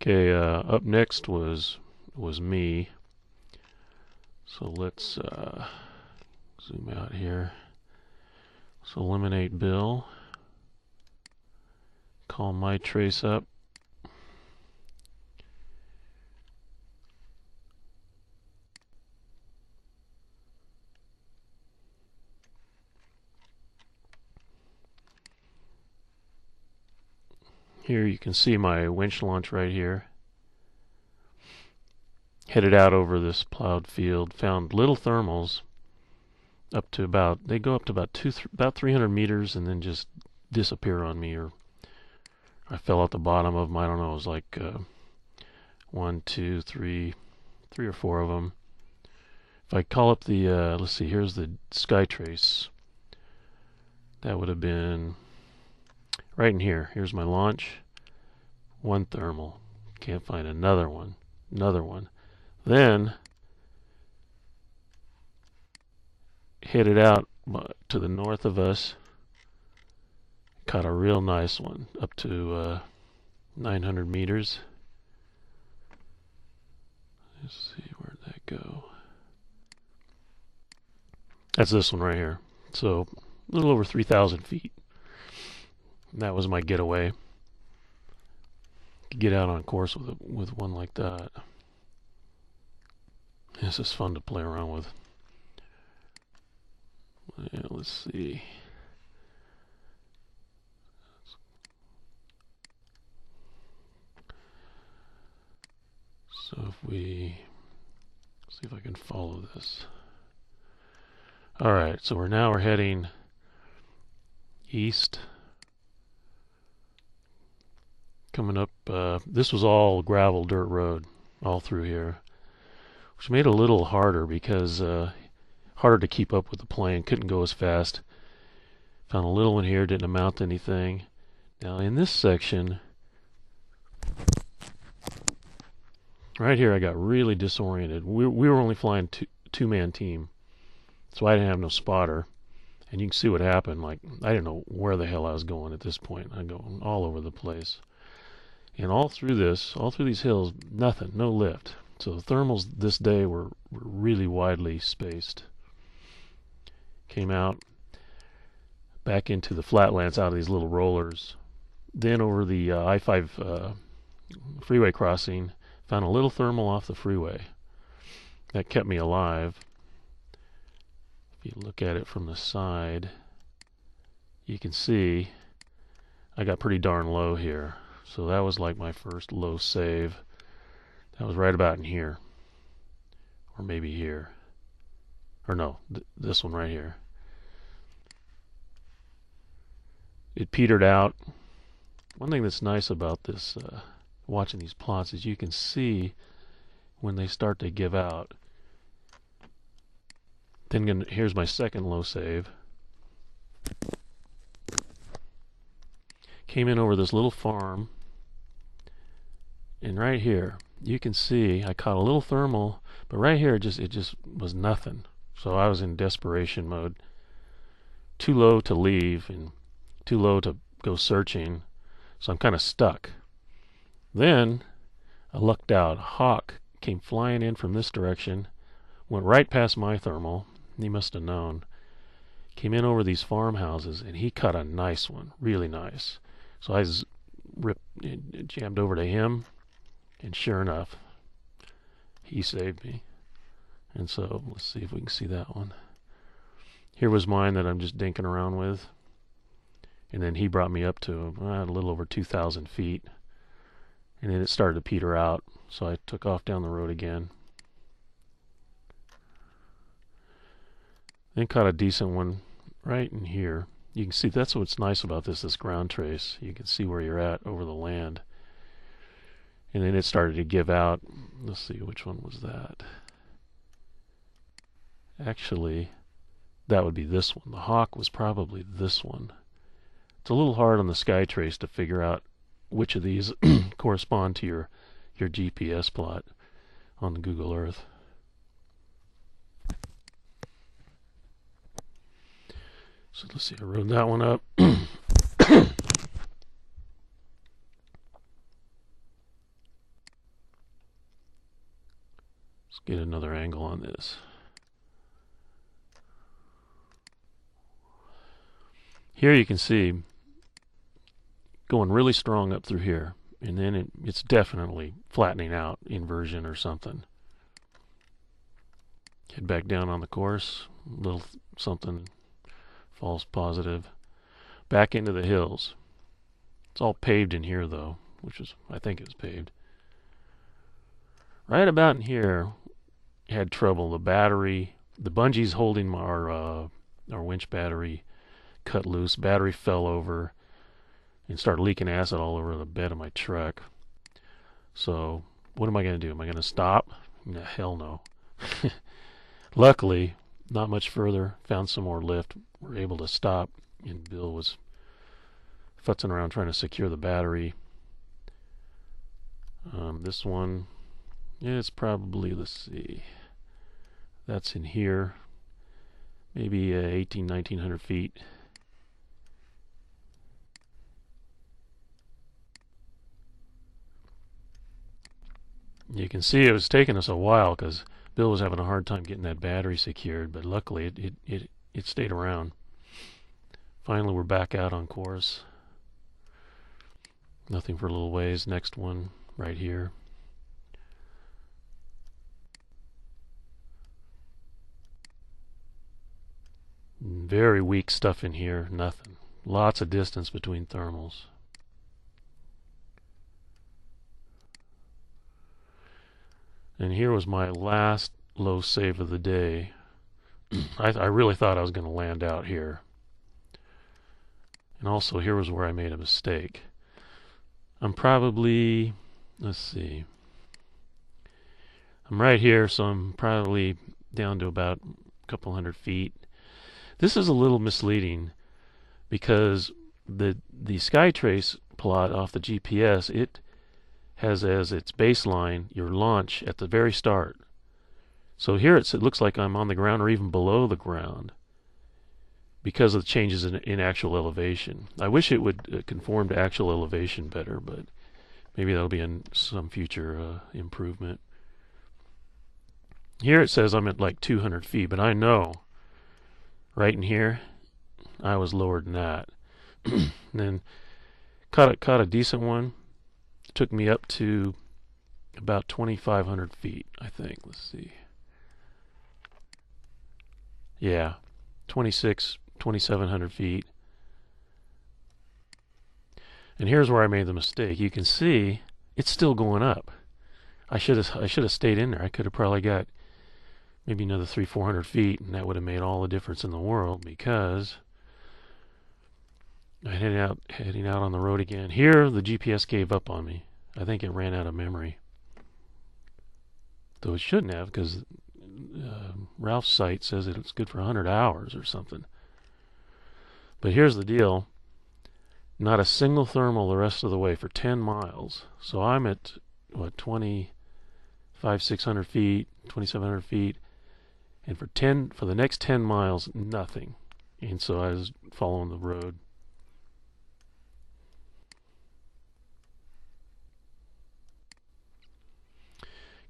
Okay, up next was me. So let's zoom out here. So eliminate Bill. Call my trace up. Here you can see my winch launch right here. Headed out over this plowed field. Found little thermals up to about, they go up to about 300 meters and then just disappear on me, or I fell at the bottom of them. I don't know, it was like one, two, three or four of them. If I call up the, let's see, here's the sky trace. That would have been right in here. Here's my launch. One thermal. Can't find another one. Another one. Then headed out to the north of us. Caught a real nice one up to 900 meters. Let's see, where'd that go? That's this one right here. So a little over 3,000 feet. And that was my getaway. Get out on course with one like that. This is fun to play around with. Yeah, let's see. So if we see if I can follow this. Alright, so we're heading east. Coming up, this was all gravel dirt road all through here, which made it a little harder because harder to keep up with the plane. Couldn't go as fast. Found a little one here, didn't amount to anything. Now in this section, right here, I got really disoriented. We were only flying two-man team, so I didn't have no spotter. And you can see what happened. Like, I didn't know where the hell I was going at this point. I'm going all over the place. And all through these hills, nothing, no lift. So the thermals this day were really widely spaced. Came out back into the flatlands out of these little rollers. Then over the I-5 freeway crossing, found a little thermal off the freeway. That kept me alive. If you look at it from the side, you can see I got pretty darn low here. So that was like my first low save. That was right about in here. Or maybe here. Or no, this one right here. It petered out. One thing that's nice about this, watching these plots, is you can see when they start to give out. Then here's my second low save. Came in over this little farm, and right here you can see I caught a little thermal, but right here it just was nothing. So I was in desperation mode. Too low to leave and too low to go searching, so I'm kind of stuck. Then I lucked out. A hawk came flying in from this direction, went right past my thermal. He must have known. Came in over these farmhouses, and he caught a nice one, really nice. So I jammed over to him, and sure enough, he saved me. And so let's see if we can see that one. Here was mine that I'm just dinking around with. And then he brought me up to a little over 2,000 feet. And then it started to peter out, so I took off down the road again. Then caught a decent one right in here. You can see that's what's nice about this ground trace. You can see where you're at over the land. And then it started to give out. Let's see, which one was that? Actually, that would be this one. The hawk was probably this one. It's a little hard on the sky trace to figure out which of these correspond to your GPS plot on the Google Earth. So let's see, I rode that one up. Let's get another angle on this. Here you can see going really strong up through here, and then it's definitely flattening out, inversion or something. Head back down on the course, little something false positive. Back into the hills. It's all paved in here though, which is, I think it was paved. Right about in here, had trouble. The battery, the bungees holding our winch battery cut loose. Battery fell over and started leaking acid all over the bed of my truck. So what am I going to do? Am I going to stop? No, hell no. Luckily, not much further. Found some more lift. We're able to stop, and Bill was futzing around trying to secure the battery. This one, yeah, it's probably, let's see, that's in here, maybe 1900 feet. You can see it was taking us a while because Bill was having a hard time getting that battery secured, but luckily it stayed around. Finally, we're back out on course. Nothing for a little ways. Next one right here. Very weak stuff in here. Nothing. Lots of distance between thermals. And here was my last low save of the day. I really thought I was going to land out here. And also here was where I made a mistake. I'm probably, let's see, I'm right here, so I'm probably down to about a couple hundred feet. This is a little misleading because the SkyTrace plot off the GPS, it has as its baseline your launch at the very start. So here it looks like I'm on the ground or even below the ground because of the changes in actual elevation. I wish it would conform to actual elevation better, but maybe that'll be in some future improvement. Here it says I'm at like 200 feet, but I know right in here I was lower than that. And then caught a decent one. It took me up to about 2,500 feet, I think. Let's see. Yeah, 2,700 feet. And here's where I made the mistake. You can see it's still going up. I should have stayed in there. I could have probably got maybe another 300-400 feet, and that would have made all the difference in the world because I'm heading out on the road again. Here, the GPS gave up on me. I think it ran out of memory. Though it shouldn't have, because Ralph's site says it's good for 100 hours or something. But here's the deal. Not a single thermal the rest of the way for 10 miles. So I'm at, what, 600 feet, 2,700 feet. And for the next 10 miles, nothing. And so I was following the road.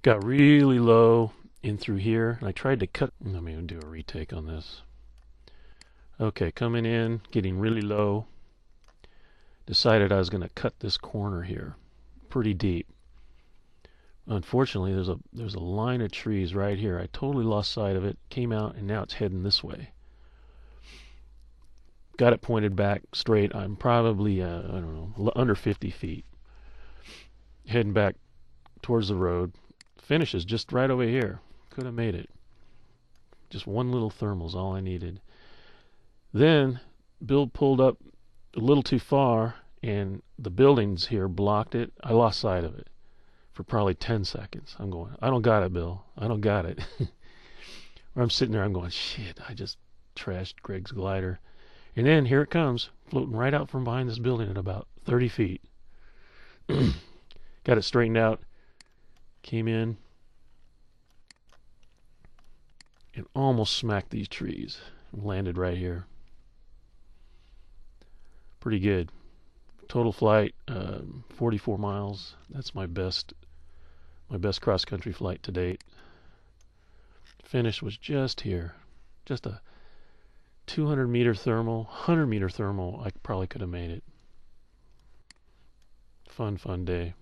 Got really low in through here. And I tried to cut. Let me do a retake on this. Okay, coming in, getting really low. Decided I was going to cut this corner here pretty deep. Unfortunately, there's a line of trees right here. I totally lost sight of it, came out, and now it's heading this way. Got it pointed back straight. I'm probably, I don't know, under 50 feet. Heading back towards the road. Finishes just right over here. Could have made it. Just one little thermal is all I needed. Then, Bill pulled up a little too far, and the buildings here blocked it. I lost sight of it for probably 10 seconds. I'm going, I don't got it, Bill. I don't got it. Or I'm sitting there, I'm going, shit, I just trashed Greg's glider. And then here it comes, floating right out from behind this building at about 30 feet. Got it straightened out, came in, and almost smacked these trees. Landed right here. Pretty good. Total flight, 44 miles. That's my best cross-country flight to date. Finish was just here. Just a 200-meter thermal, 100-meter thermal. I probably could have made it. Fun day.